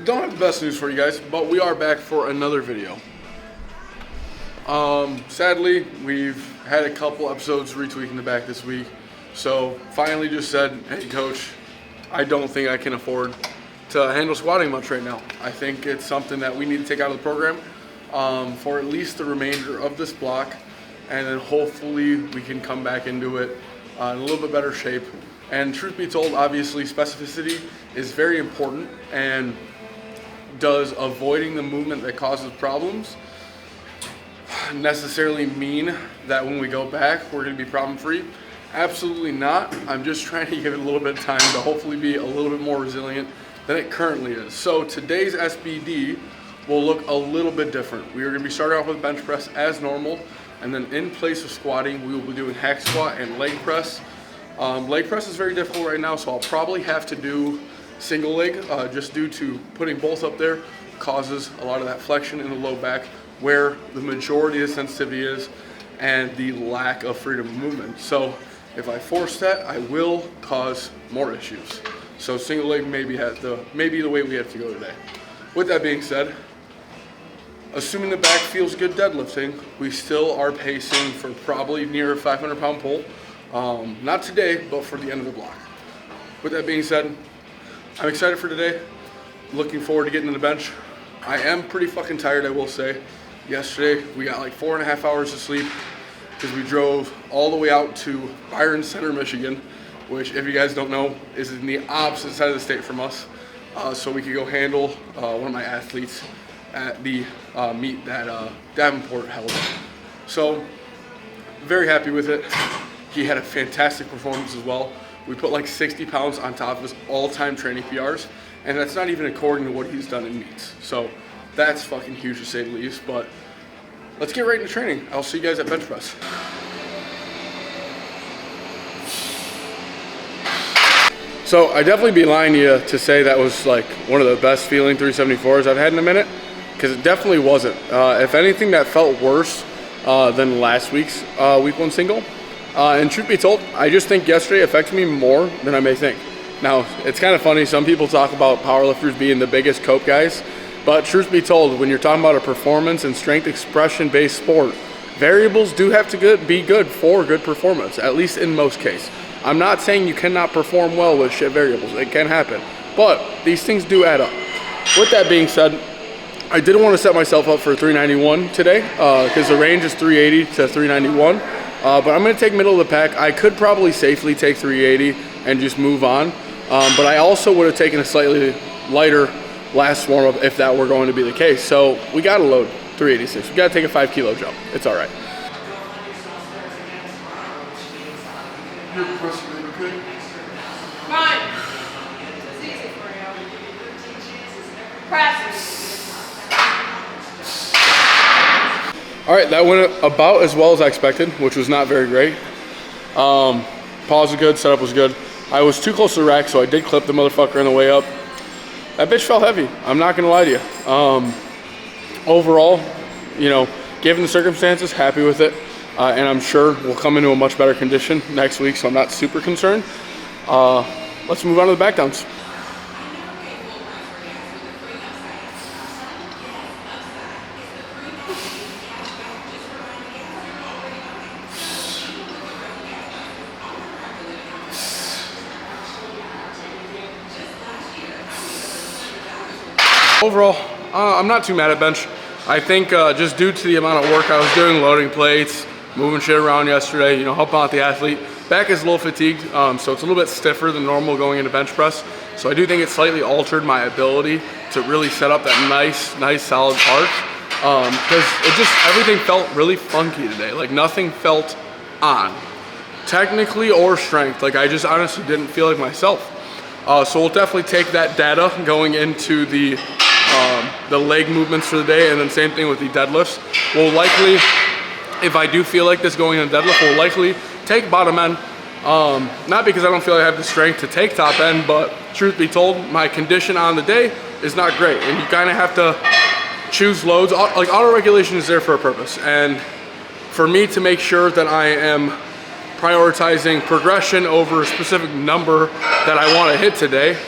Don't have the best news for you guys, but we are back for another video. Sadly, we've had a couple episodes retweaking the back this week, so finally just said, hey coach, I don't think I can afford to handle squatting much right now. I think it's something that we need to take out of the program for at least the remainder of this block, and then hopefully we can come back into it in a little bit better shape. And truth be told, obviously specificity is very important, and does avoiding the movement that causes problems necessarily mean that when we go back we're going to be problem free? Absolutely not. I'm just trying to give it a little bit of time to hopefully be a little bit more resilient than it currently is. So today's SBD will look a little bit different. We are going to be starting off with bench press as normal, and then in place of squatting we will be doing hack squat and leg press. Leg press is very difficult right now, so I'll probably have to do single leg just due to putting both up there causes a lot of that flexion in the low back where the majority of the sensitivity is and the lack of freedom of movement. So if I force that, I will cause more issues. So single leg may be the way we have to go today. With that being said, assuming the back feels good deadlifting, we still are pacing for probably near a 500-pound pull. Not today, but for the end of the block. With that being said, I'm excited for today. Looking forward to getting to the bench. I am pretty fucking tired, I will say. Yesterday, we got like 4.5 hours of sleep because we drove all the way out to Byron Center, Michigan, which, if you guys don't know, is in the opposite side of the state from us. So we could go handle one of my athletes at the meet that Davenport held. So, very happy with it. He had a fantastic performance as well. We put like 60 pounds on top of his all-time training PRs, and that's not even according to what he's done in meets. So that's fucking huge to say the least, but let's get right into training. I'll see you guys at bench press. So I definitely be lying to you to say that was like one of the best feeling 374s I've had in a minute, because it definitely wasn't. If anything, that felt worse than last week's week one single. And truth be told, I just think yesterday affected me more than I may think. Now, it's kind of funny, some people talk about powerlifters being the biggest cope guys, but truth be told, when you're talking about a performance and strength expression based sport, variables do have to be good for good performance, at least in most cases. I'm not saying you cannot perform well with shit variables, it can happen, but these things do add up. With that being said, I didn't want to set myself up for 391 today, because the range is 380 to 391. But I'm going to take middle of the pack. I could probably safely take 380 and just move on. But I also would have taken a slightly lighter last warm-up if that were going to be the case. So we got to load 386. We got to take a 5 kilo jump. It's all right. Fine. It's easy for you. Press. All right, that went about as well as I expected, which was not very great. Pause was good, setup was good. I was too close to the rack, so I did clip the motherfucker on the way up. That bitch felt heavy, I'm not gonna lie to you. Overall, you know, given the circumstances, happy with it. And I'm sure we'll come into a much better condition next week, so I'm not super concerned. Let's move on to the back downs. Overall, I'm not too mad at bench. I think just due to the amount of work I was doing, loading plates, moving shit around yesterday, you know, helping out the athlete. Back is a little fatigued, so it's a little bit stiffer than normal going into bench press. So I do think it slightly altered my ability to really set up that nice solid arch. Because everything felt really funky today. Like nothing felt on, technically or strength. Like I just honestly didn't feel like myself. So we'll definitely take that data going into the leg movements for the day, and then same thing with the deadlifts. We'll likely, if I do feel like this going into deadlift, we'll likely take bottom end. Not because I don't feel like I have the strength to take top end, but truth be told, my condition on the day is not great, and you kind of have to choose loads. Like auto regulation is there for a purpose, and for me to make sure that I am prioritizing progression over a specific number that I want to hit today,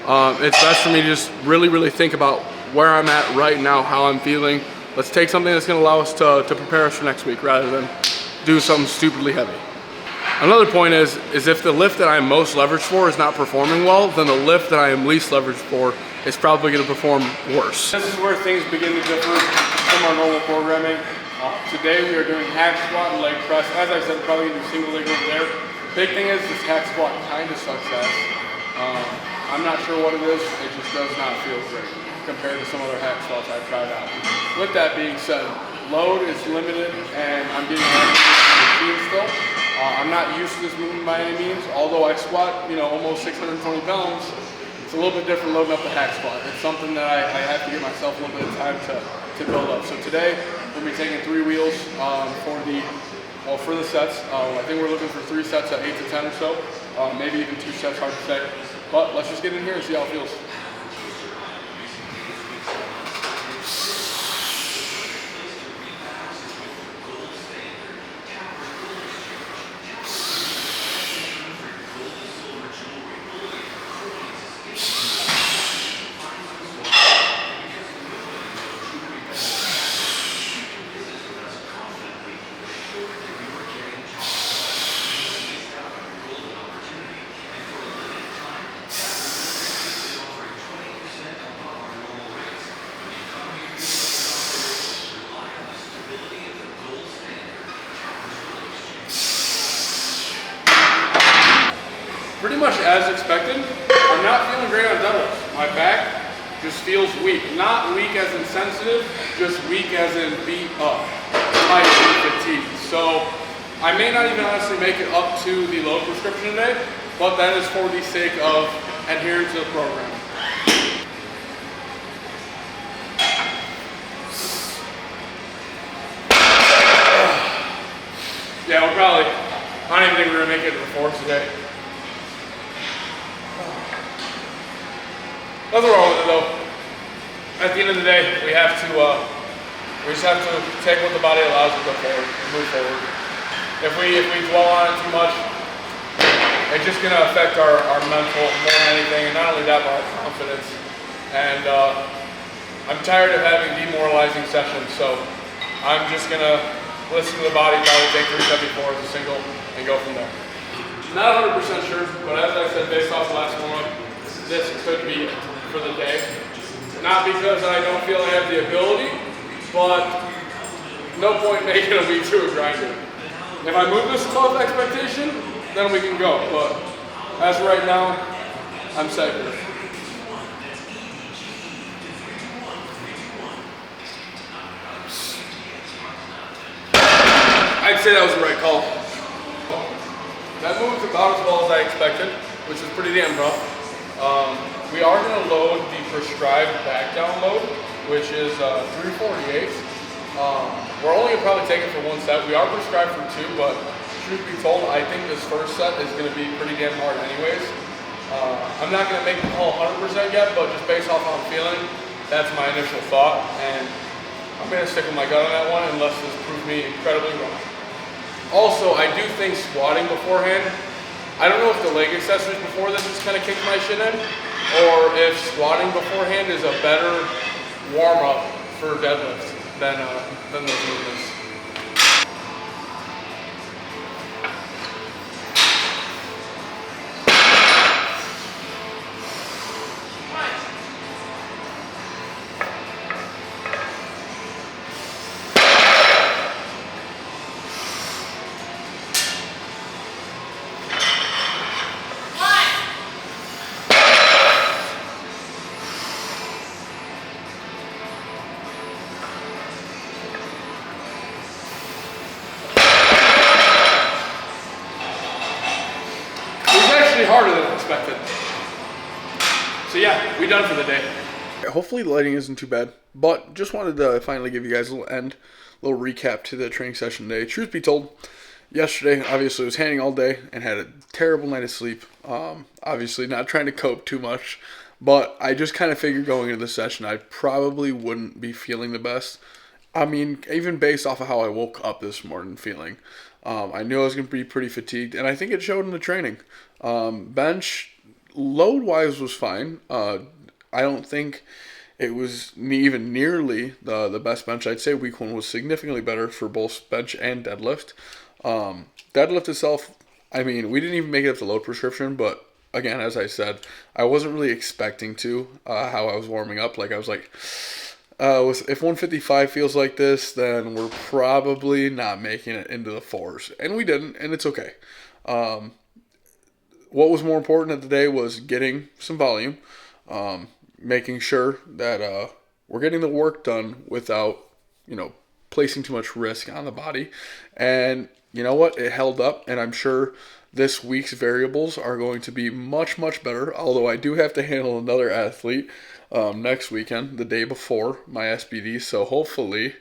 It's best for me to just really think about where I'm at right now, how I'm feeling. Let's take something that's going to allow us to prepare us for next week rather than do something stupidly heavy. Another point is if the lift that I am most leveraged for is not performing well, then the lift that I am least leveraged for is probably going to perform worse. This is where things begin to differ from our normal programming. Today we are doing hack squat and leg press. As I said, probably going to do single leg over there. Big thing is this hack squat kind of sucks ass. I'm not sure what it is. It just does not feel great compared to some other hack squats I've tried out. With that being said, load is limited and I'm getting out of the machine still. I'm not used to this movement by any means. Although I squat, almost 620 pounds, it's a little bit different loading up the hack squat. It's something that I have to give myself a little bit of time to build up. So today, we'll be taking 3 wheels for the sets. I think we're looking for 3 sets at 8 to 10 or so. Maybe even 2 sets, hard to say. But let's just get in here and see how it feels. Pretty much as expected. I'm not feeling great on deadlifts. My back just feels weak. Not weak as in sensitive, just weak as in beat up. Tight and fatigued. So I may not even honestly make it up to the load prescription today, but that is for the sake of adherence to the program. Yeah, we'll probably, I don't even think we're gonna make it to the 4th today. Nothing wrong with it though. At the end of the day, we just have to take what the body allows to go forward and move forward. If we dwell on it too much, it's just gonna affect our mental more than anything, and not only that, but our confidence. And I'm tired of having demoralizing sessions, so I'm just gonna listen to the body, probably take 374 as a single, and go from there. Not 100% sure, but as I said, based off the last warm-up, this could be it for the day. Not because I don't feel I have the ability, but no point making a week to a grinder. If I move this above expectation, then we can go. But as of right now, I'm set here. I'd say that was the right call. That moved about as well as I expected, which is pretty damn rough. We are going to load the prescribed back down load, which is 348. We're only going to probably take it for 1 set. We are prescribed for 2, but truth be told, I think this first set is going to be pretty damn hard anyways. I'm not going to make the call 100% yet, but just based off how I'm feeling, that's my initial thought. And I'm going to stick with my gut on that one unless this proves me incredibly wrong. Also, I do think squatting beforehand, I don't know if the leg accessories before this just kind of kicked my shit in, or if squatting beforehand is a better warm-up for deadlifts than those movements. Harder than expected. So yeah, we done for the day. Hopefully the lighting isn't too bad, but just wanted to finally give you guys a little recap to the training session today. Truth be told, yesterday obviously was handing all day and had a terrible night of sleep. Obviously not trying to cope too much, but I just kind of figured going into the session I probably wouldn't be feeling the best. I mean, even based off of how I woke up this morning feeling. I knew I was going to be pretty fatigued, and I think it showed in the training. Bench, load-wise was fine. I don't think it was even nearly the best bench. I'd say week 1 was significantly better for both bench and deadlift. Deadlift itself, I mean, we didn't even make it up to load prescription, but again, as I said, I wasn't really expecting to how I was warming up. Like, I was like, if 155 feels like this, then we're probably not making it into the 4s. And we didn't, and it's okay. What was more important at the day was getting some volume, making sure that we're getting the work done without, placing too much risk on the body. And you know what? It held up, and I'm sure this week's variables are going to be much, much better, although I do have to handle another athlete next weekend, the day before my SBD, so hopefully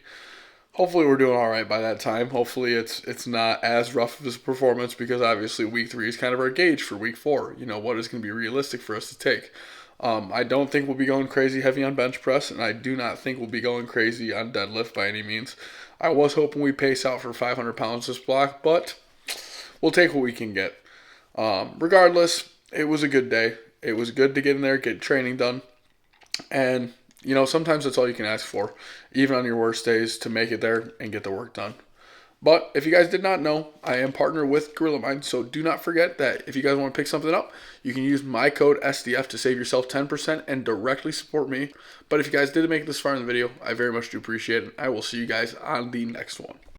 we're doing all right by that time. Hopefully it's not as rough of a performance, because obviously week 3 is kind of our gauge for week 4. What is going to be realistic for us to take. I don't think we'll be going crazy heavy on bench press, and I do not think we'll be going crazy on deadlift by any means. I was hoping we pace out for 500 pounds this block, but we'll take what we can get. Regardless, it was a good day. It was good to get in there, get training done. And, sometimes that's all you can ask for, even on your worst days, to make it there and get the work done. But if you guys did not know, I am partnered with Gorilla Mind, so do not forget that if you guys want to pick something up, you can use my code SDF to save yourself 10% and directly support me. But if you guys did make it this far in the video, I very much do appreciate it. I will see you guys on the next one.